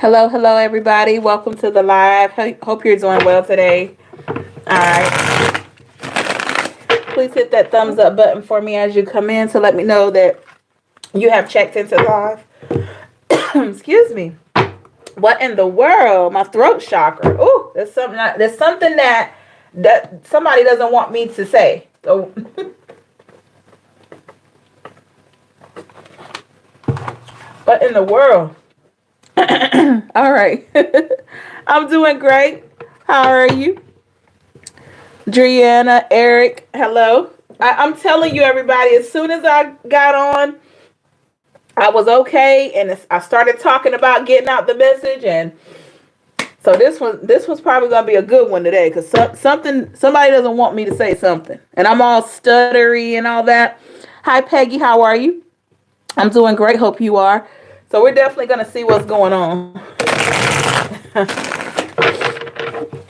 Hello, hello, everybody. Welcome to the live. Hope you're doing well today. All right. Please hit that thumbs up button for me as you come in to let me know that you have checked into live. Excuse me. What in the world? My throat chakra. Ooh, there's something that somebody doesn't want me to say. So what in the world? All right. I'm doing great. How are you? Driana, Eric, hello. I'm telling you, everybody, as soon as I got on, I was okay, and I started talking about getting out the message, and so this was probably gonna be a good one today, because somebody doesn't want me to say something, and I'm all stuttery and all that. Hi, Peggy, how are you? I'm doing great. Hope you are. So we're definitely gonna see what's going on.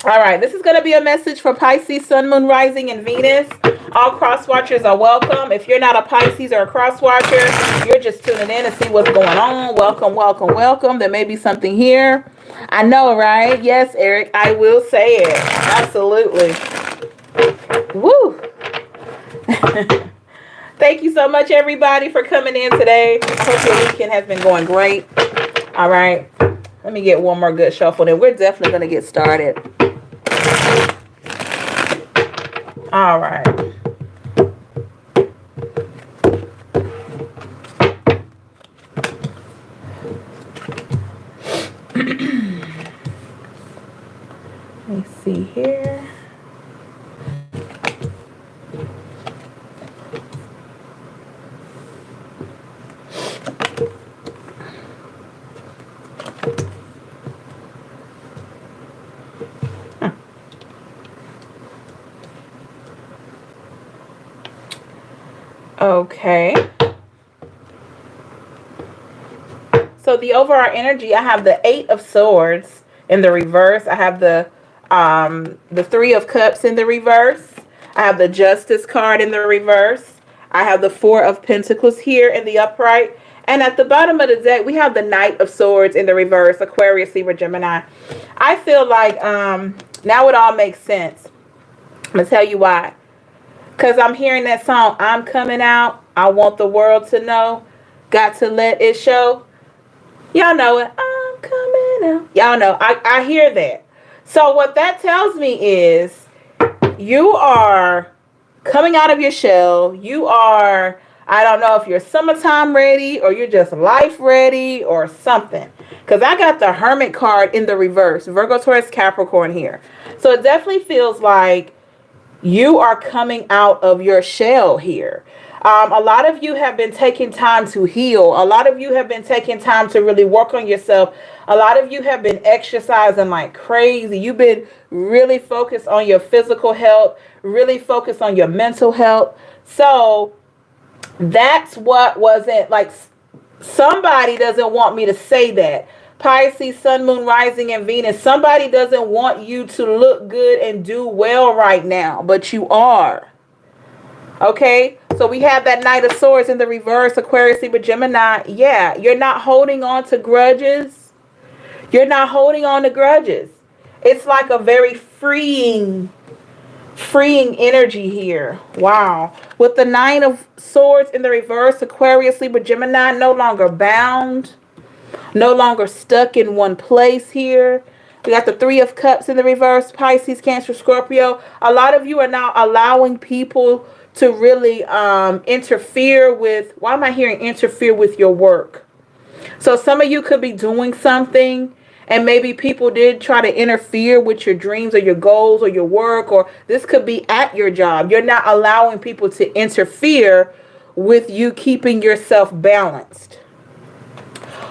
All right, this is going to be a message for Pisces, Sun, Moon, Rising, and Venus. All cross watchers are welcome. If you're not a Pisces or a cross watcher, you're just tuning in to see what's going on. Welcome, welcome, welcome. There may be something here. I know, right? Yes, Eric, I will say it. Absolutely. Woo. Thank you so much, everybody, for coming in today. I hope your weekend has been going great. All right. Let me get one more good shuffle, and we're definitely going to get started. All right. Let me see here. Okay. So the overall energy, I have the 8 of Swords in the reverse. I have the 3 of Cups in the reverse. I have the Justice card in the reverse. I have the 4 of Pentacles here in the upright. And at the bottom of the deck, we have the Knight of Swords in the reverse, Aquarius, Libra, Gemini. I feel like now it all makes sense. I'm going to tell you why. Because I'm hearing that song, I'm coming out. I want the world to know. Got to let it show. Y'all know it. I'm coming out. Y'all know. I hear that. So what that tells me is you are coming out of your shell. You are, I don't know if you're summertime ready or you're just life ready or something. Because I got the Hermit card in the reverse. Virgo, Taurus, Capricorn here. So it definitely feels like you are coming out of your shell here. A lot of you have been taking time to heal. A lot of you have been taking time to really work on yourself. A lot of you have been exercising like crazy. You've been really focused on your physical health, really focused on your mental health. So that's what wasn't like, somebody doesn't want me to say that. Pisces, Sun, Moon, Rising, and Venus. Somebody doesn't want you to look good and do well right now, but you are. Okay, so we have that Knight of Swords in the reverse, Aquarius, Libra, Gemini. Yeah, you're not holding on to grudges. You're not holding on to grudges. It's like a very freeing energy here. Wow. With the Nine of Swords in the reverse, Aquarius, Libra, Gemini, no longer bound. No longer stuck in one place here. We got the 3 of Cups in the reverse, Pisces, Cancer, Scorpio. A lot of you are now allowing people to really interfere with, why am I hearing interfere with your work? So some of you could be doing something and maybe people did try to interfere with your dreams or your goals or your work, or this could be at your job. You're not allowing people to interfere with you keeping yourself balanced.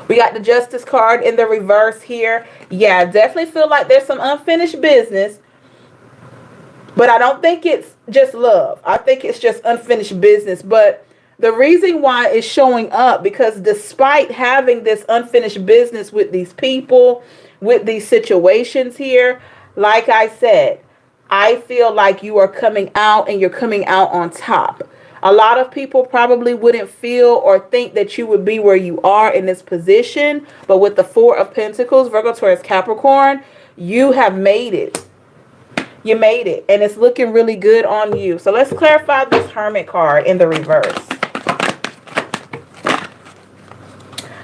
We got the Justice card in the reverse here. Yeah, definitely feel like there's some unfinished business. But I don't think it's just love. I think it's just unfinished business. But the reason why it's showing up, because despite having this unfinished business with these people, with these situations here, like I said, I feel like you are coming out and you're coming out on top. A lot of people probably wouldn't feel or think that you would be where you are in this position. But with the Four of Pentacles, Virgo, Taurus, Capricorn, you have made it. You made it. And it's looking really good on you. So let's clarify this Hermit card in the reverse.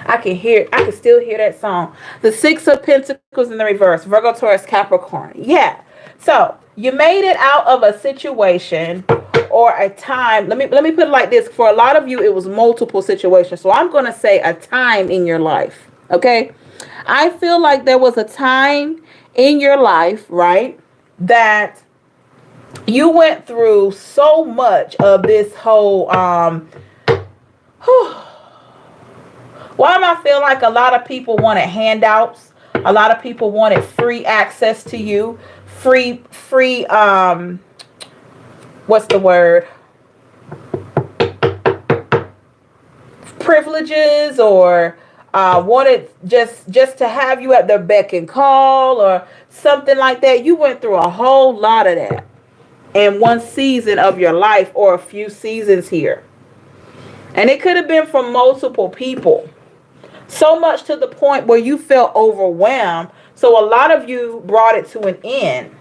I can still hear that song. The Six of Pentacles in the reverse, Virgo, Taurus, Capricorn. Yeah. So you made it out of a situation or a time. Let me put it like this. For a lot of you, it was multiple situations. So I'm going to say a time in your life. Okay. I feel like there was a time in your life, right, that you went through so much of this whole, why am I feel like a lot of people wanted handouts? A lot of people wanted free access to you. Free, what's the word? Privileges, or wanted just to have you at their beck and call or something like that. You went through a whole lot of that in one season of your life, or a few seasons here. And it could have been from multiple people. So much to the point where you felt overwhelmed. So a lot of you brought it to an end.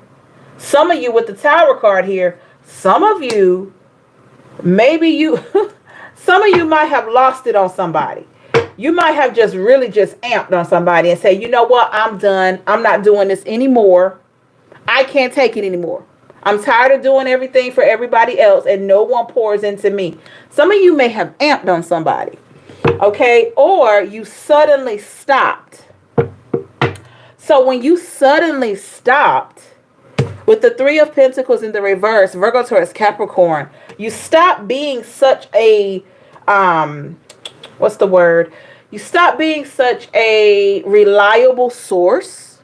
Some of you with the Tower card here, some of you, some of you might have lost it on somebody. You might have just really just amped on somebody and say, you know what, I'm done. I'm not doing this anymore. I can't take it anymore. I'm tired of doing everything for everybody else and no one pours into me. Some of you may have amped on somebody. Okay, or you suddenly stopped. So when you suddenly stopped with the Three of Pentacles in the reverse, Virgo, Taurus, Capricorn, you stopped being such a, what's the word? You stopped being such a reliable source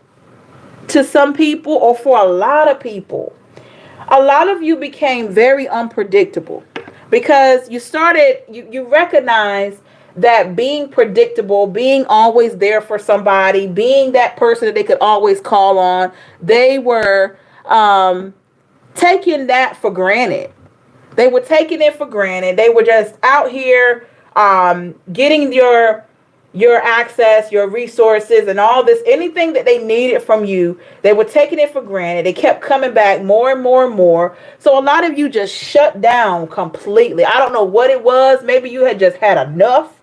to some people, or for a lot of people. A lot of you became very unpredictable because you started, you recognize that being predictable, being always there for somebody, being that person that they could always call on, they were taking that for granted. They were taking it for granted. They were just out here getting your access, your resources, and all this, anything that they needed from you. They were taking it for granted. They kept coming back more and more and more. So a lot of you just shut down completely. I don't know what it was. Maybe you had just had enough.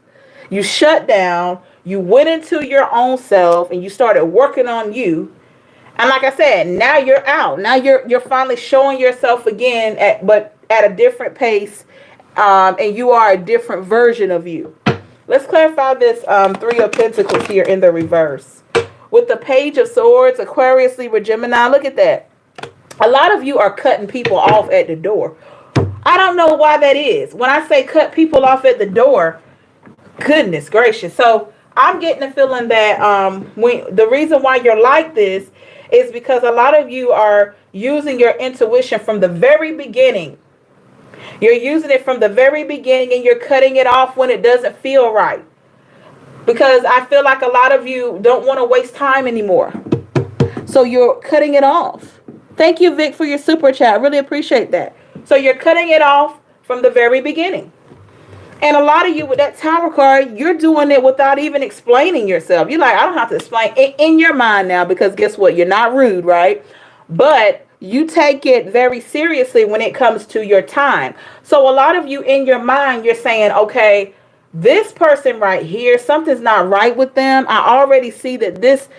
You shut down, you went into your own self, and you started working on you. And like I said, now you're out. Now you're finally showing yourself again, but at a different pace, and you are a different version of you. Let's clarify this Three of Pentacles here in the reverse. With the Page of Swords, Aquarius, Libra, Gemini, look at that. A lot of you are cutting people off at the door. I don't know why that is. When I say cut people off at the door, goodness gracious. So I'm getting the feeling that the reason why you're like this is because a lot of you are using your intuition from the very beginning. You're using it from the very beginning, and you're cutting it off when it doesn't feel right. Because I feel like a lot of you don't want to waste time anymore. So you're cutting it off. Thank you, Vic, for your super chat. I really appreciate that. So you're cutting it off from the very beginning. And a lot of you with that Tower card, you're doing it without even explaining yourself. You're like, I don't have to explain it in your mind now, because guess what? You're not rude, right? But you take it very seriously when it comes to your time. So a lot of you in your mind, you're saying, okay, this person right here, something's not right with them. I already see that this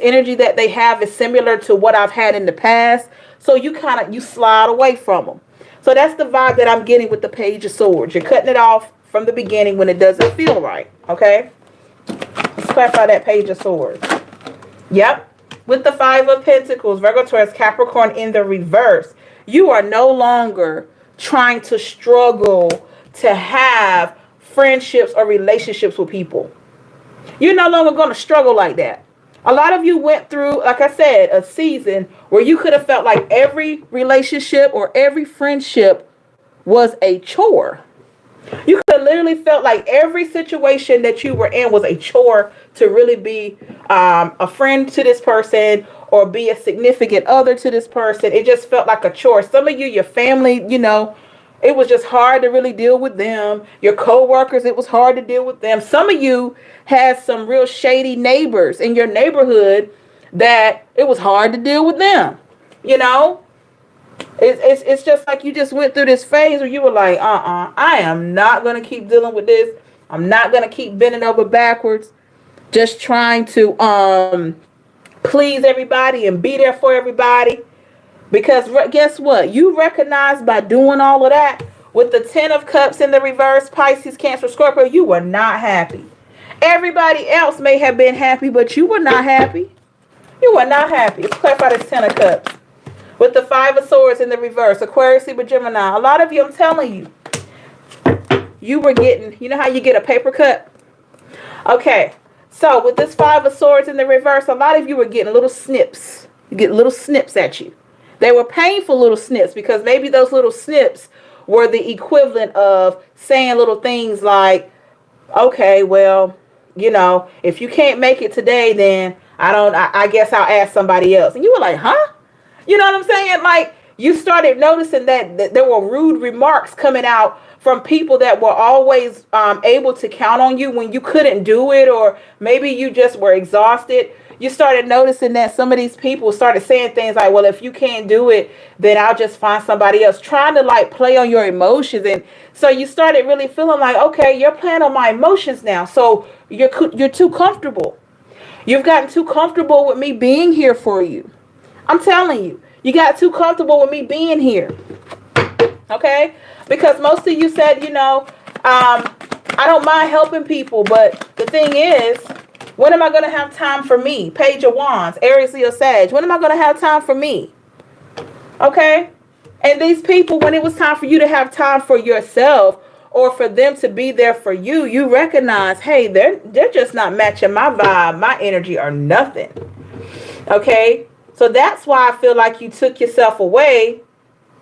energy that they have is similar to what I've had in the past. So you slide away from them. So that's the vibe that I'm getting with the Page of Swords. You're cutting it off from the beginning when it doesn't feel right. Okay. Let's clarify that Page of Swords. Yep. With the Five of Pentacles, Virgo, Taurus, Capricorn in the reverse, you are no longer trying to struggle to have friendships or relationships with people. You're no longer going to struggle like that. A lot of you went through, like I said, a season where you could have felt like every relationship or every friendship was a chore. You could have literally felt like every situation that you were in was a chore to really be a friend to this person or be a significant other to this person. It just felt like a chore. Some of you, your family, It was just hard to really deal with them. Your co-workers, it was hard to deal with them. Some of you had some real shady neighbors in your neighborhood that it was hard to deal with them. You know, it's just like you just went through this phase where you were like, I am not going to keep dealing with this. I'm not going to keep bending over backwards, just trying to please everybody and be there for everybody. Because guess what? You recognize by doing all of that, with the 10 of Cups in the reverse, Pisces, Cancer, Scorpio, you were not happy. Everybody else may have been happy, but you were not happy. You were not happy. Let's clarify this 10 of Cups. With the 5 of Swords in the reverse, Aquarius, Libra, Gemini. A lot of you, I'm telling you, you were getting, you know how you get a paper cut? Okay, so with this 5 of Swords in the reverse, a lot of you were getting little snips. You get little snips at you. They were painful little snips because maybe those little snips were the equivalent of saying little things like, okay, well, you know, if you can't make it today, then I guess I'll ask somebody else. And you were like, huh? You know what I'm saying? Like, you started noticing that there were rude remarks coming out from people that were always able to count on you when you couldn't do it, or maybe you just were exhausted. You started noticing that some of these people started saying things like, well, if you can't do it, then I'll just find somebody else, trying to like play on your emotions. And so you started really feeling like, okay, you're playing on my emotions now. So you're too comfortable. You've gotten too comfortable with me being here for you. I'm telling you, you got too comfortable with me being here. Okay? Because most of you said, you know, I don't mind helping people, but the thing is, when am I going to have time for me? Page of Wands, Aries, Leo, Sag. When am I going to have time for me? Okay? And these people, when it was time for you to have time for yourself, or for them to be there for you, you recognize, hey, they're just not matching my vibe, my energy, or nothing. Okay? So that's why I feel like you took yourself away,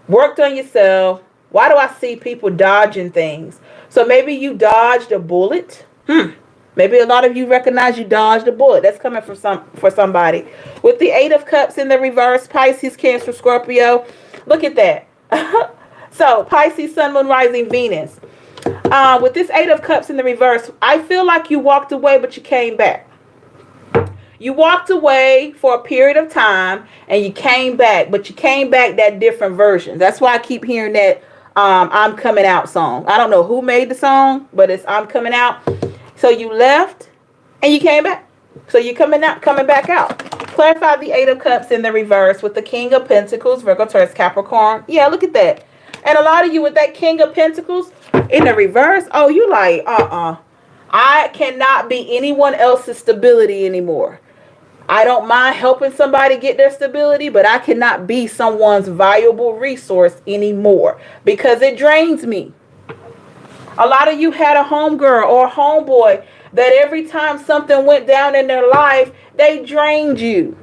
worked on yourself. Why do I see people dodging things? So maybe you dodged a bullet. Maybe a lot of you recognize you dodged a bullet. That's coming for somebody. With the 8 of Cups in the reverse, Pisces, Cancer, Scorpio. Look at that. So Pisces, Sun, Moon, Rising, Venus. With this 8 of Cups in the reverse, I feel like you walked away, but you came back. You walked away for a period of time and you came back, but you came back that different version. That's why I keep hearing that I'm Coming Out song. I don't know who made the song, but it's I'm Coming Out. So you left and you came back. So you're coming back out. Clarify the 8 of Cups in the reverse with the King of Pentacles, Virgo, Taurus, Capricorn. Yeah, look at that. And a lot of you with that King of Pentacles in the reverse, oh, you like, I cannot be anyone else's stability anymore. I don't mind helping somebody get their stability, but I cannot be someone's valuable resource anymore because it drains me. A lot of you had a homegirl or a homeboy that every time something went down in their life, they drained you.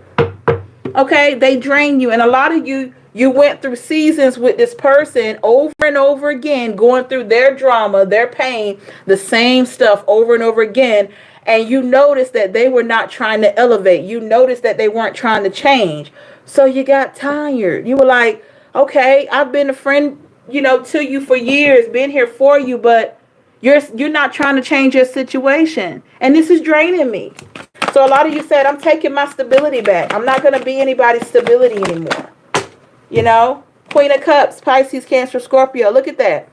Okay, they drained you. And a lot of you went through seasons with this person over and over again, going through their drama, their pain, the same stuff over and over again. And you noticed that they were not trying to elevate. You noticed that they weren't trying to change. So you got tired. You were like, okay, I've been a friend, to you for years, been here for you, but you're not trying to change your situation. And this is draining me. So a lot of you said, I'm taking my stability back. I'm not going to be anybody's stability anymore. Queen of Cups, Pisces, Cancer, Scorpio. Look at that.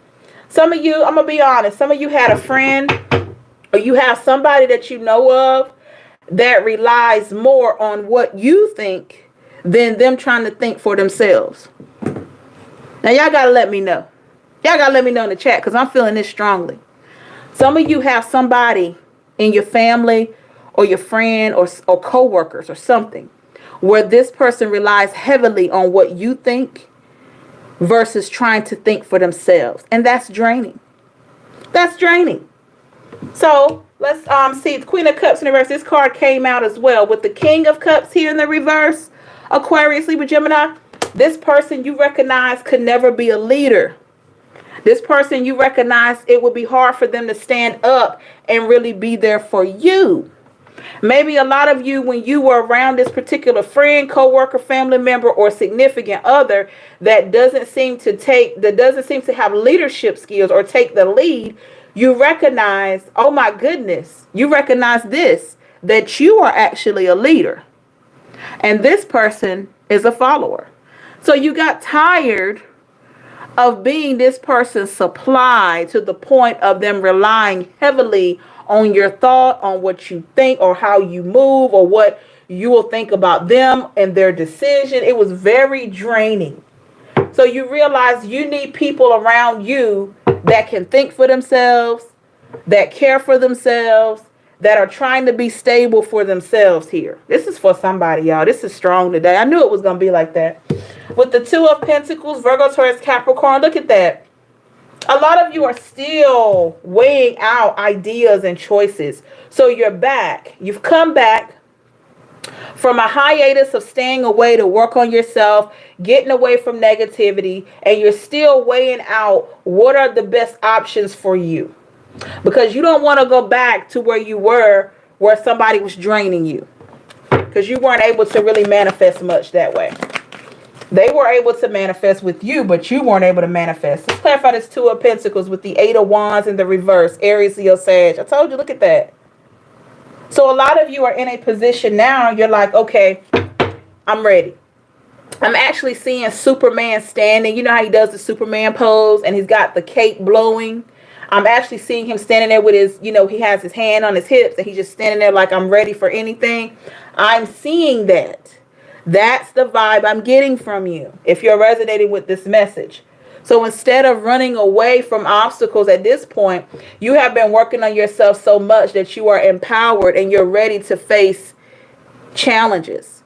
Some of you, I'm going to be honest, some of you had a friend or you have somebody that you know of that relies more on what you think than them trying to think for themselves. Now, y'all got to let me know. Y'all got to let me know in the chat because I'm feeling this strongly. Some of you have somebody in your family or your friend or co-workers or something where this person relies heavily on what you think versus trying to think for themselves. And that's draining. That's draining. So let's see. The Queen of Cups in the reverse. This card came out as well with the King of Cups here in the reverse. Aquarius, Libra, Gemini. This person you recognize could never be a leader. This person you recognize it would be hard for them to stand up and really be there for you. Maybe a lot of you, when you were around this particular friend, coworker, family member, or significant other that doesn't seem to have leadership skills or take the lead, you recognize, oh my goodness, you recognize this, that you are actually a leader. And this person is a follower. So you got tired of being this person's supply to the point of them relying heavily on your thought, on what you think or how you move or what you will think about them and their decision. It was very draining. So you realize you need people around you that can think for themselves, that care for themselves, that are trying to be stable for themselves here. This is for somebody, y'all. This is strong today. I knew it was going to be like that. With the Two of Pentacles, Virgo, Taurus, Capricorn, look at that. A lot of you are still weighing out ideas and choices. So you're back. You've come back from a hiatus of staying away to work on yourself, getting away from negativity, and you're still weighing out what are the best options for you. Because you don't want to go back to where you were, where somebody was draining you. Because you weren't able to really manifest much that way. They were able to manifest with you, but you weren't able to manifest. Let's clarify this Two of Pentacles with the Eight of Wands in the reverse. Aries, Leo, Sag. I told you, look at that. So a lot of you are in a position now, you're like, okay, I'm ready. I'm actually seeing Superman standing. You know how he does the Superman pose and he's got the cape blowing? I'm actually seeing him standing there with his, he has his hand on his hips and he's just standing there like I'm ready for anything. I'm seeing that. That's the vibe I'm getting from you if you're resonating with this message. So instead of running away from obstacles at this point, you have been working on yourself so much that you are empowered and you're ready to face challenges.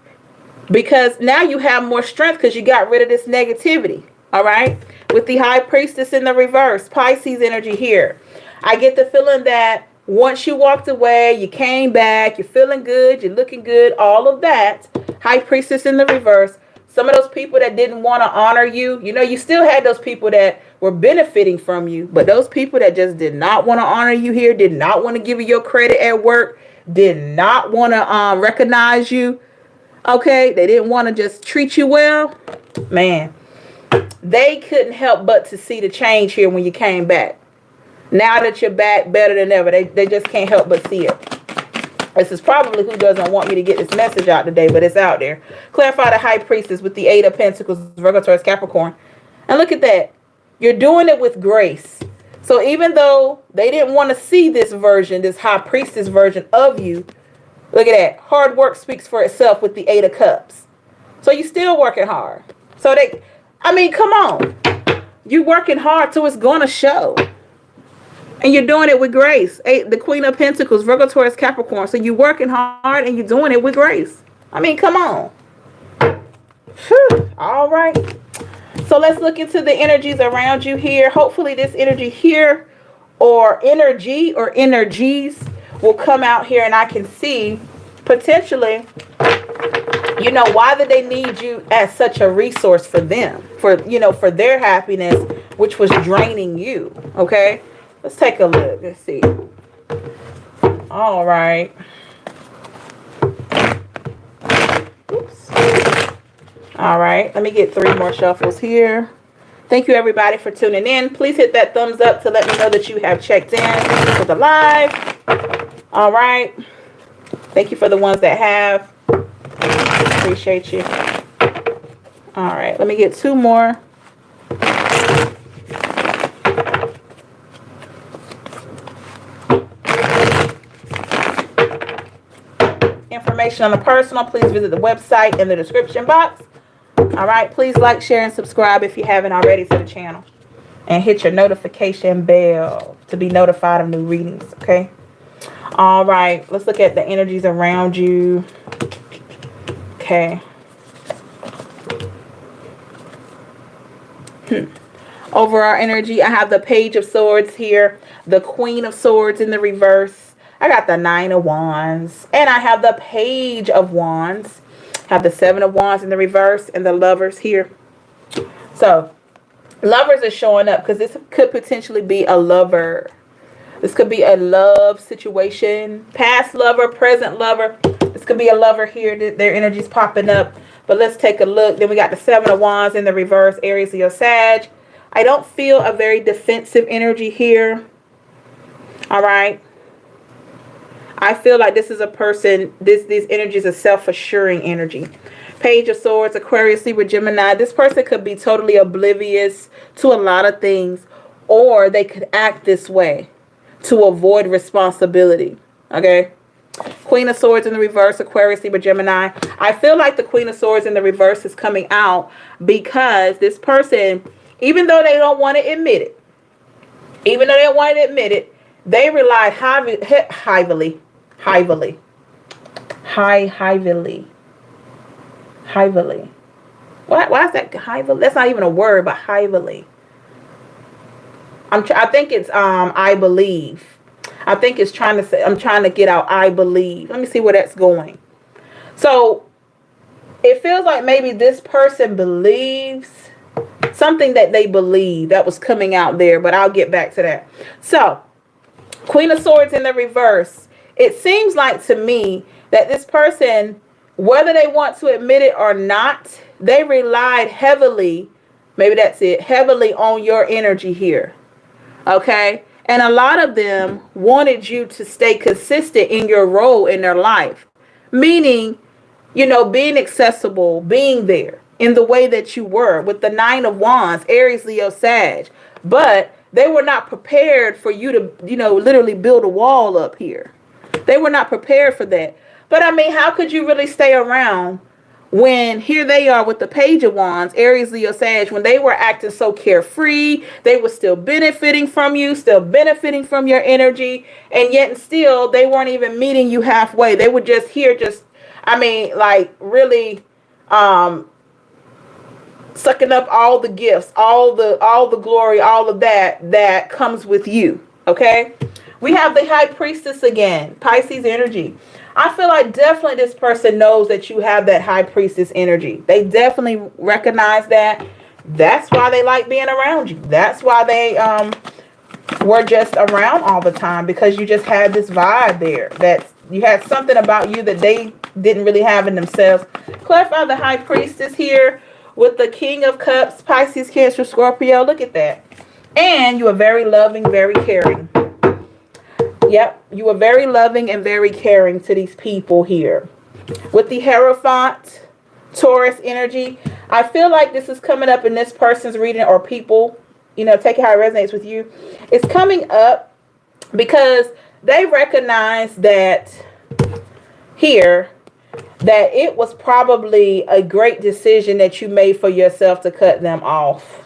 Because now you have more strength because you got rid of this negativity. All right. With the High Priestess in the reverse, Pisces energy here. I get the feeling that once you walked away, you came back, you're feeling good, you're looking good, all of that. High Priestess in the reverse. Some of those people that didn't want to honor you, you still had those people that were benefiting from you. But those people that just did not want to honor you here, did not want to give you your credit at work, did not want to recognize you. Okay, they didn't want to just treat you well. Man, they couldn't help but to see the change here when you came back. Now that you're back better than ever, they just can't help but see it. This is probably who doesn't want me to get this message out today, but it's out there. Clarify the High Priestess with the Eight of Pentacles, Virgo, Taurus, Capricorn. And look at that. You're doing it with grace. So even though they didn't want to see this version, this High Priestess version of you, look at that. Hard work speaks for itself with the Eight of Cups. So you're still working hard. So come on. You're working hard, so it's going to show. And you're doing it with grace. The Queen of Pentacles, Virgo, Taurus, Capricorn. So you're working hard and you're doing it with grace. Come on. Whew. All right. So let's look into the energies around you here. Hopefully this energy here or energy or energies will come out here and I can see potentially, why did they need you as such a resource for them? For their happiness, which was draining you. Okay. Let's take a look. Let's see. All right. Oops. All right. Let me get 3 more shuffles here. Thank you, everybody, for tuning in. Please hit that thumbs up to let me know that you have checked in for the live. All right. Thank you for the ones that have. Appreciate you. All right. Let me get 2 more. Information on the personal, please visit the website in the description box. All right, please like, share, and subscribe if you haven't already to the channel. And hit your notification bell to be notified of new readings, okay? All right, let's look at the energies around you. Okay. Over our energy, I have the Page of Swords here, the Queen of Swords in the reverse. I got the 9 of Wands, and I have the Page of Wands. I have the 7 of Wands in the reverse, and the Lovers here. So, Lovers are showing up because this could potentially be a lover This could be a love situation, past lover, present lover. This could be a lover here. Their energy's popping up. But let's take a look. Then we got the Seven of Wands in the reverse, Aries, Leo, Sag. I don't feel a very defensive energy here. All right. I feel like this is a person, these energies are self-assuring energy. Page of Swords, Aquarius, Libra, Gemini. This person could be totally oblivious to a lot of things, or they could act this way to avoid responsibility. Okay. Queen of Swords in the reverse, Aquarius, Libra, Gemini. I feel like the Queen of Swords in the reverse is coming out because this person, even though they don't want to admit it, they rely heavily. Why is that heavily? That's not even a word, but heavily. I think it's I believe. I think it's trying to say, I'm trying to get out I believe. Let me see where that's going. So it feels like maybe this person believes something that they believe that was coming out there, but I'll get back to that. So Queen of Swords in the reverse. It seems like to me that this person, whether they want to admit it or not, they relied heavily, maybe that's it, heavily on your energy here. Okay? And a lot of them wanted you to stay consistent in your role in their life. Meaning, you know, being accessible, being there in the way that you were with the Nine of Wands, Aries, Leo, Sag. But they were not prepared for you to, you know, literally build a wall up here. They were not prepared for that. But I mean, how could you really stay around when here they are with the Page of Wands, Aries, Leo, Sag, when they were acting so carefree, they were still benefiting from you, still benefiting from your energy, and yet and still they weren't even meeting you halfway. They were just here, just, I mean, like really sucking up all the gifts, all the glory, all of that comes with you. Okay? We have the High Priestess again, Pisces energy. I feel like definitely this person knows that you have that High Priestess energy. They definitely recognize that. That's why they like being around you. That's why they were just around all the time, because you just had this vibe there. That you had something about you that they didn't really have in themselves. Clarify the High Priestess here with the King of Cups, Pisces, Cancer, Scorpio. Look at that. And you are very loving, very caring. Yep, you are very loving and very caring to these people here. With the Hierophant, Taurus energy, I feel like this is coming up in this person's reading, or people, you know, take it how it resonates with you. It's coming up because they recognize that here, that it was probably a great decision that you made for yourself to cut them off.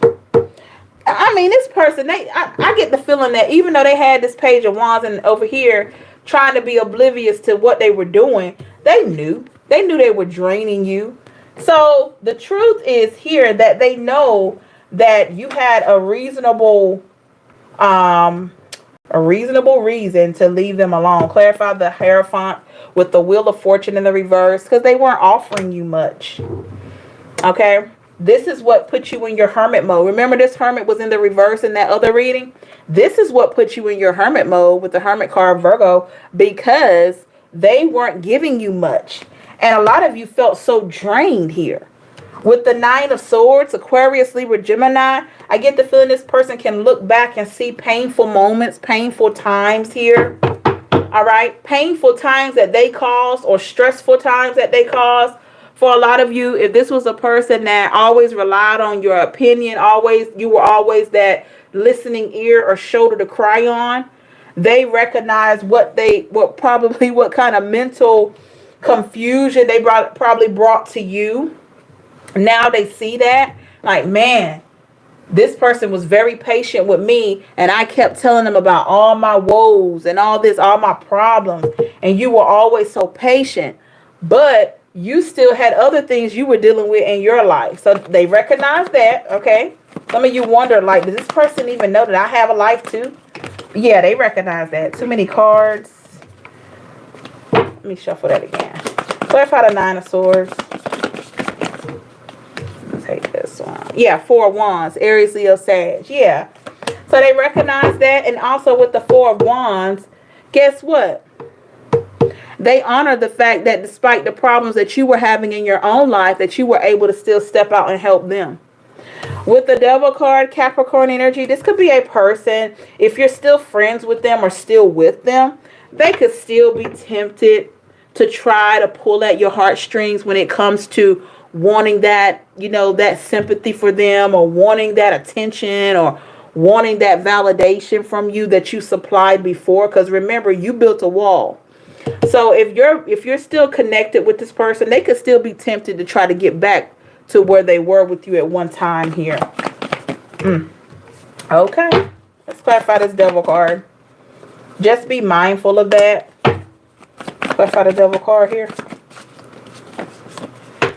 I mean, this person, I get the feeling that even though they had this Page of Wands and over here trying to be oblivious to what they were doing, they knew they were draining you. So the truth is here that they know that you had a reasonable reason to leave them alone. Clarify the Hierophant with the Wheel of Fortune in the reverse, because they weren't offering you much. Okay? This is what put you in your hermit mode. Remember, this hermit was in the reverse in that other reading. This is what put you in your hermit mode with the Hermit card, Virgo, because they weren't giving you much. And a lot of you felt so drained here. With the Nine of Swords, Aquarius, Libra, Gemini, I get the feeling this person can look back and see painful moments, painful times here. All right? Painful times that they caused, or stressful times that they caused. For a lot of you, if this was a person that always relied on your opinion, you were always that listening ear or shoulder to cry on, they recognize what kind of mental confusion they probably brought to you. Now they see that, like, man, this person was very patient with me, and I kept telling them about all my woes and all my problems, and you were always so patient, but you still had other things you were dealing with in your life. So they recognize that, okay? Some of you wonder, like, does this person even know that I have a life too? Yeah, they recognize that. Too many cards. Let me shuffle that again. Clarify the Nine of Swords. Take this one. Yeah, Four of Wands, Aries, Leo, Sag. Yeah. So they recognize that. And also with the Four of Wands, guess what? They honor the fact that despite the problems that you were having in your own life, that you were able to still step out and help them. With the Devil card, Capricorn energy, this could be a person, if you're still friends with them or still with them, they could still be tempted to try to pull at your heartstrings when it comes to wanting that, you know, that sympathy for them, or wanting that attention, or wanting that validation from you that you supplied before. Because remember, you built a wall. So if you're still connected with this person, they could still be tempted to try to get back to where they were with you at one time here. Okay. Let's clarify this Devil card. Just be mindful of that. Clarify the Devil card here.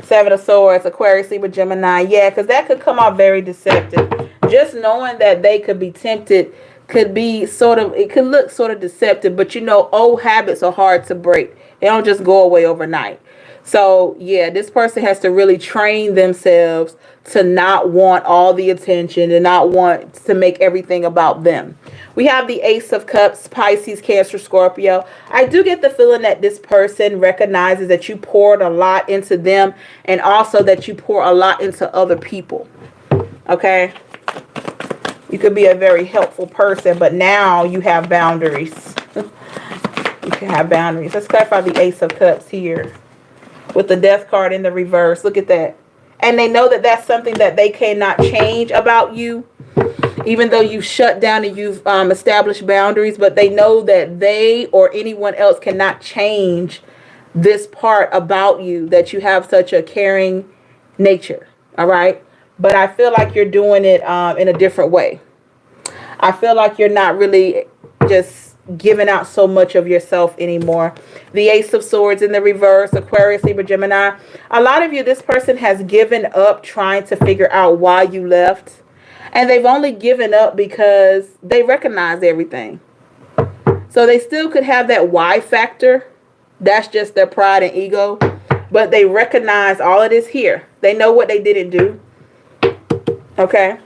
Seven of Swords, Aquarius, Libra, Gemini. Yeah, because that could come off very deceptive. Just knowing that they could be tempted could be sort of, it could look sort of deceptive, but you know, old habits are hard to break. They don't just go away overnight. So yeah, this person has to really train themselves to not want all the attention and not want to make everything about them. We have the Ace of Cups, Pisces, Cancer, Scorpio. I do get the feeling that this person recognizes that you poured a lot into them, and also that you pour a lot into other people. Okay. You could be a very helpful person, but now you have boundaries. You can have boundaries. Let's clarify the Ace of Cups here with the Death card in the reverse. Look at that. And they know that that's something that they cannot change about you, even though you've shut down and you've established boundaries. But they know that they or anyone else cannot change this part about you, that you have such a caring nature. All right. But I feel like you're doing it in a different way. I feel like you're not really just giving out so much of yourself anymore. The Ace of Swords in the reverse, Aquarius, Libra, Gemini. A lot of you, this person has given up trying to figure out why you left. And they've only given up because they recognize everything. So they still could have that why factor. That's just their pride and ego. But they recognize all of this here. They know what they didn't do. Okay,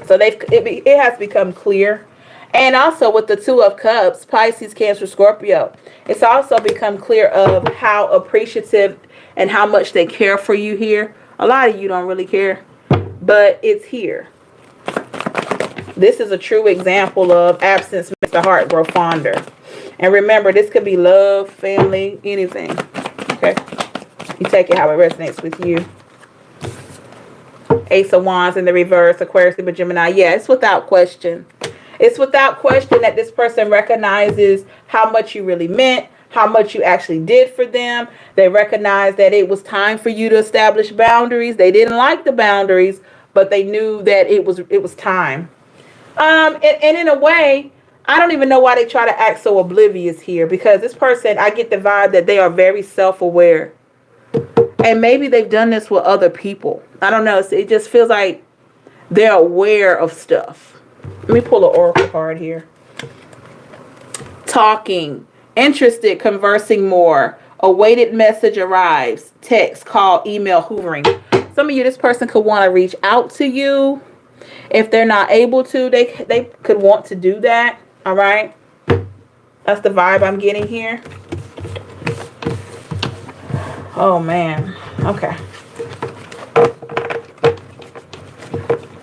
so it has become clear. And also with the Two of Cups, Pisces, Cancer, Scorpio, it's also become clear of how appreciative and how much they care for you here. A lot of you don't really care, but it's here. This is a true example of absence makes the heart grow fonder. And remember, this could be love, family, anything. Okay, you take it how it resonates with you. Ace of Wands in the reverse, Aquarius, Libra, Gemini. Yeah, it's without question. It's without question that this person recognizes how much you really meant, how much you actually did for them. They recognize that it was time for you to establish boundaries. They didn't like the boundaries, but they knew that it was time. And in a way, I don't even know why they try to act so oblivious here, because this person, I get the vibe that they are very self-aware. And maybe they've done this with other people. I don't know. It just feels like they're aware of stuff. Let me pull an oracle card here. Talking. Interested. Conversing more. Awaited message arrives. Text, call, email, hoovering. Some of you, this person could want to reach out to you. If they're not able to, they could want to do that. All right. That's the vibe I'm getting here. Oh, man. Okay.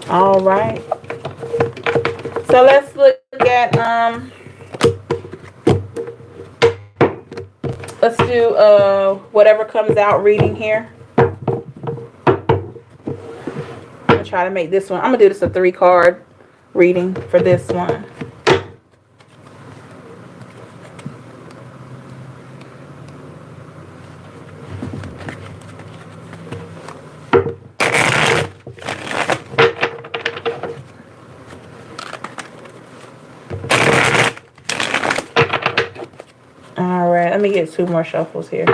All right. So let's look at, let's do whatever comes out reading here. I'm going to try to make this one. I'm going to do this a 3-card reading for this one. Let me get 2 more shuffles here.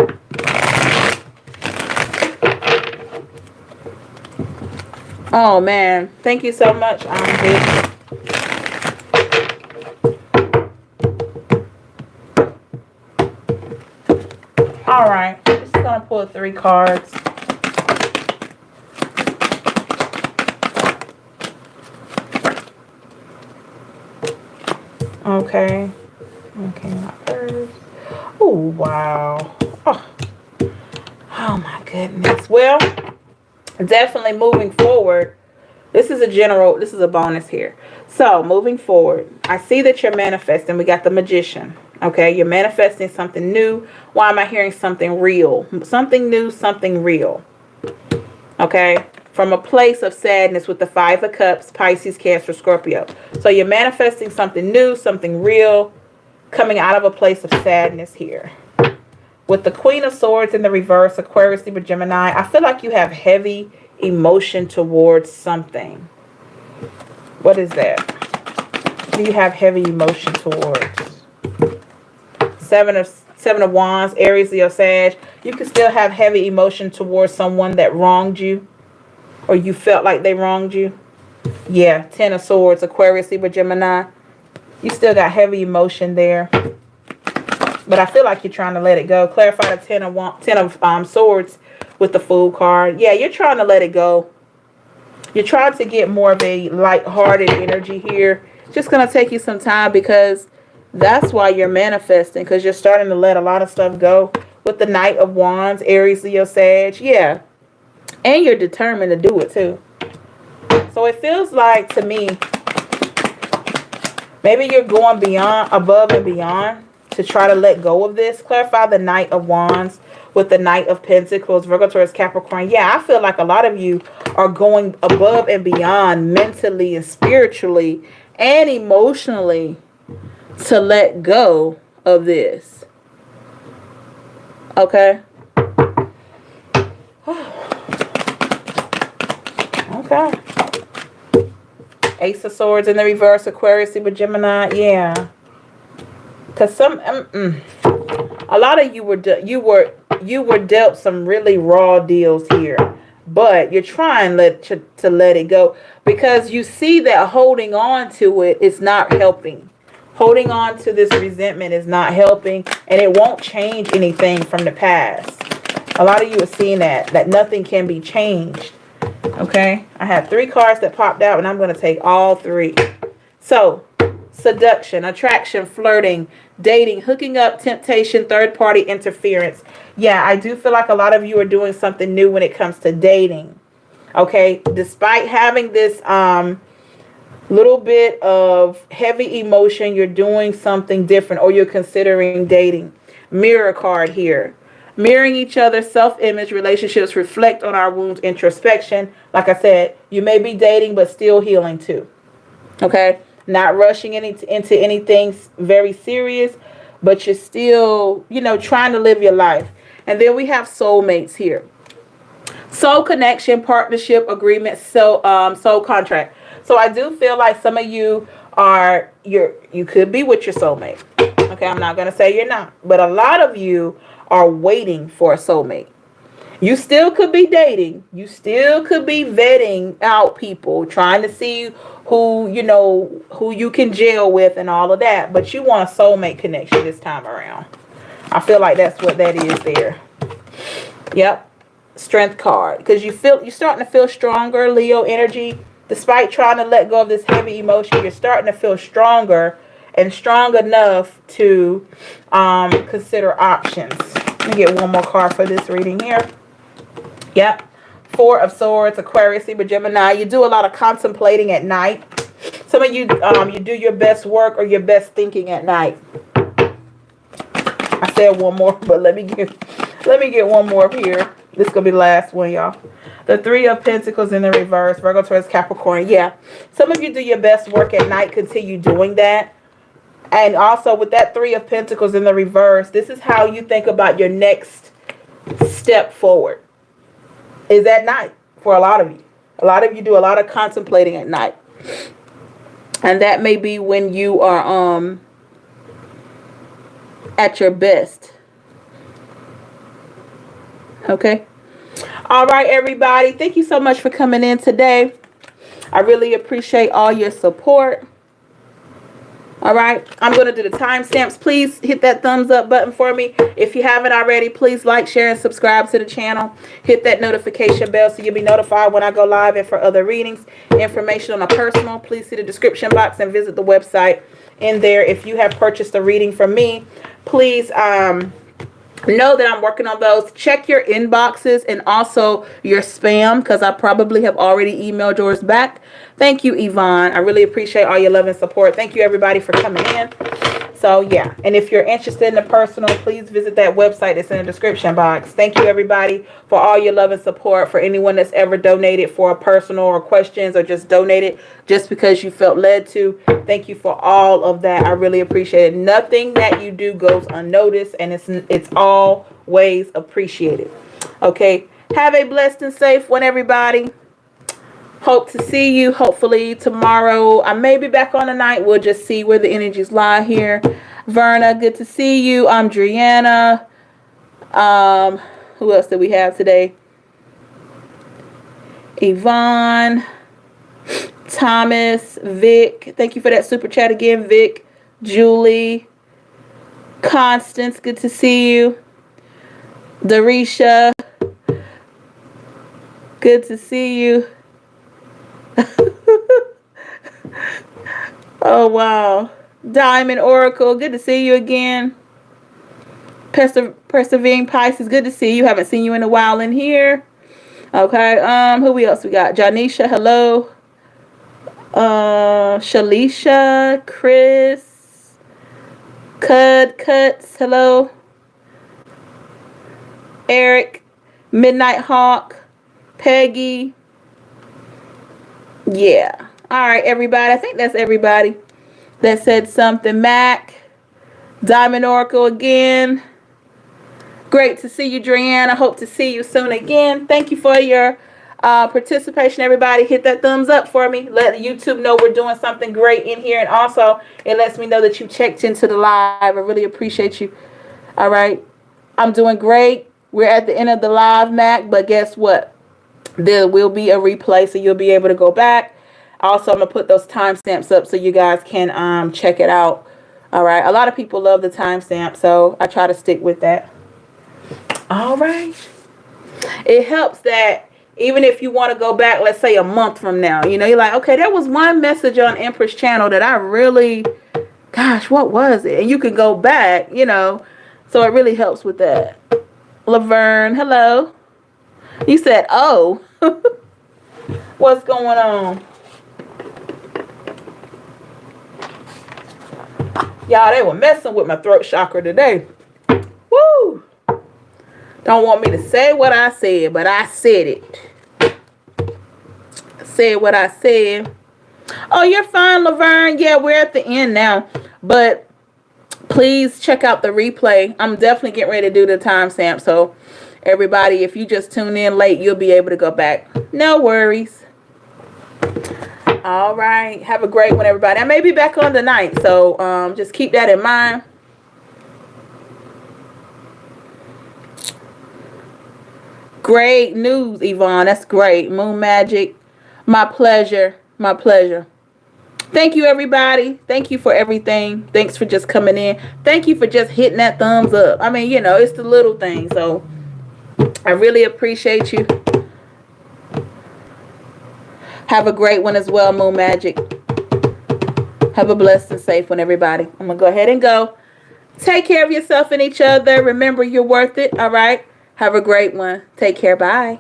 Oh man, thank you so much. All right, I'm just gonna pull 3 cards. Okay. Okay, my purse. Oh, wow. Oh, my goodness. Well, definitely moving forward. This is a bonus here. So, moving forward, I see that you're manifesting. We got the Magician. Okay, you're manifesting something new. Why am I hearing something real? Something new, something real. Okay, from a place of sadness with the Five of Cups, Pisces, Cancer, Scorpio. So you're manifesting something new, something real, coming out of a place of sadness here. With the Queen of Swords in the reverse, Aquarius, Libra, Gemini, I feel like you have heavy emotion towards something. What is that? Do you have heavy emotion towards? Seven of Wands, Aries, Leo, Sag. You can still have heavy emotion towards someone that wronged you, or you felt like they wronged you. Yeah, Ten of Swords, Aquarius, Libra, Gemini. You still got heavy emotion there, but I feel like you're trying to let it go. Clarify the Ten of Swords with the Fool card. Yeah, you're trying to let it go. You're trying to get more of a light-hearted energy here. It's just going to take you some time, because that's why you're manifesting, because you're starting to let a lot of stuff go. With the Knight of Wands, Aries, Leo, Sag. Yeah. And you're determined to do it too. So it feels like to me, maybe you're going beyond, above and beyond, to try to let go of this. Clarify the Knight of Wands with the Knight of Pentacles, Virgo, Taurus, Capricorn. Yeah, I feel like a lot of you are going above and beyond mentally and spiritually and emotionally to let go of this. Okay? Okay. Ace of Swords in the reverse, Aquarius, Libra, Gemini. Yeah. Because a lot of you were dealt some really raw deals here, but you're trying to let it go, because you see that holding on to it is not helping. Holding on to this resentment is not helping, and it won't change anything from the past. A lot of you are seeing that nothing can be changed. Okay, I have 3 cards that popped out, and I'm going to take all 3. So, seduction, attraction, flirting, dating, hooking up, temptation, third-party interference. Yeah, I do feel like a lot of you are doing something new when it comes to dating. Okay, despite having this little bit of heavy emotion, you're doing something different, or you're considering dating. Mirror card here. Mirroring each other, self-image, relationships reflect on our wounds, introspection. Like I said, you may be dating, but still healing too. Okay? Not rushing into anything very serious, but you're still, trying to live your life. And then we have soulmates here. Soul connection, partnership, agreement, soul contract. So I do feel like some of you you could be with your soulmate. Okay, I'm not going to say you're not, but a lot of you are waiting for a soulmate. You still could be dating. You still could be vetting out people, trying to see who you can gel with and all of that. But you want a soulmate connection this time around. I feel like that's what that is there. Yep. Strength card. Because you're starting to feel stronger, Leo energy. Despite trying to let go of this heavy emotion, you're starting to feel stronger and strong enough to consider options. Let me get one more card for this reading here. Yep. 4 of Swords, Aquarius, Libra, Gemini. You do a lot of contemplating at night. Some of you, you do your best work or your best thinking at night. I said one more, but let me get one more up here. This is going to be the last one, y'all. The 3 of Pentacles in the reverse, Virgo, Taurus, Capricorn. Yeah. Some of you do your best work at night. Continue doing that. And also with that 3 of Pentacles in the reverse, this is how you think about your next step forward. Is at night for a lot of you. A lot of you do a lot of contemplating at night. And that may be when you are at your best. Okay. All right, everybody. Thank you so much for coming in today. I really appreciate all your support. All right, I'm going to do the timestamps. Please hit that thumbs up button for me. If you haven't already, please like, share, and subscribe to the channel. Hit that notification bell so you'll be notified when I go live and for other readings. Information on a personal, please see the description box and visit the website in there. If you have purchased a reading from me, please know that I'm working on those. Check your inboxes and also your spam, because I probably have already emailed yours back. Thank you, Yvonne. I really appreciate all your love and support. Thank you, everybody, for coming in. So, yeah. And if you're interested in the personal, please visit that website. It's in the description box. Thank you, everybody, for all your love and support. For anyone that's ever donated for a personal or questions, or just donated just because you felt led to. Thank you for all of that. I really appreciate it. Nothing that you do goes unnoticed, and it's always appreciated. Okay. Have a blessed and safe one, everybody. Hope to see you hopefully tomorrow. I may be back on tonight. We'll just see where the energies lie here. Verna, good to see you. I'm Driana. Who else did we have today? Yvonne, Thomas, Vic. Thank you for that super chat again, Vic. Julie, Constance, good to see you. Darisha, good to see you. Oh, wow. Diamond Oracle, good to see you again. Persevering Pisces, good to see you. Haven't seen you in a while in here. Okay, who else we got? Janisha, hello. Shalisha, Chris, Cuts, hello. Eric, Midnight Hawk, Peggy. Yeah. All right, everybody. I think that's everybody that said something. Mac, Diamond Oracle again. Great to see you, Drianne. I hope to see you soon again. Thank you for your participation, everybody. Hit that thumbs up for me. Let YouTube know we're doing something great in here. And also, it lets me know that you checked into the live. I really appreciate you. All right. I'm doing great. We're at the end of the live, Mac. But guess what? There will be a replay, so you'll be able to go back. Also, I'm going to put those timestamps up so you guys can check it out. All right. A lot of people love the timestamp, so I try to stick with that. All right. It helps that even if you want to go back, let's say a month from now, you know, you're like, okay, there was one message on Empress channel that I really, gosh, what was it? And you can go back, you know, so it really helps with that. Laverne, hello. You said, oh, what's going on? Y'all, they were messing with my throat chakra today. Woo! Don't want me to say what I said, but I said it. I said what I said. Oh, you're fine, Laverne. Yeah, we're at the end now. But please check out the replay. I'm definitely getting ready to do the timestamp. So everybody, if you just tune in late, you'll be able to go back. No worries. All right. Have a great one, everybody. I may be back on tonight, so just keep that in mind. Great news, Yvonne. That's great. Moon Magic. My pleasure. My pleasure. Thank you, everybody. Thank you for everything. Thanks for just coming in. Thank you for just hitting that thumbs up. I mean, you know, it's the little things. So I really appreciate you. Have a great one as well, Moon Magic. Have a blessed and safe one, everybody. I'm going to go ahead and go. Take care of yourself and each other. Remember, you're worth it. All right. Have a great one. Take care. Bye.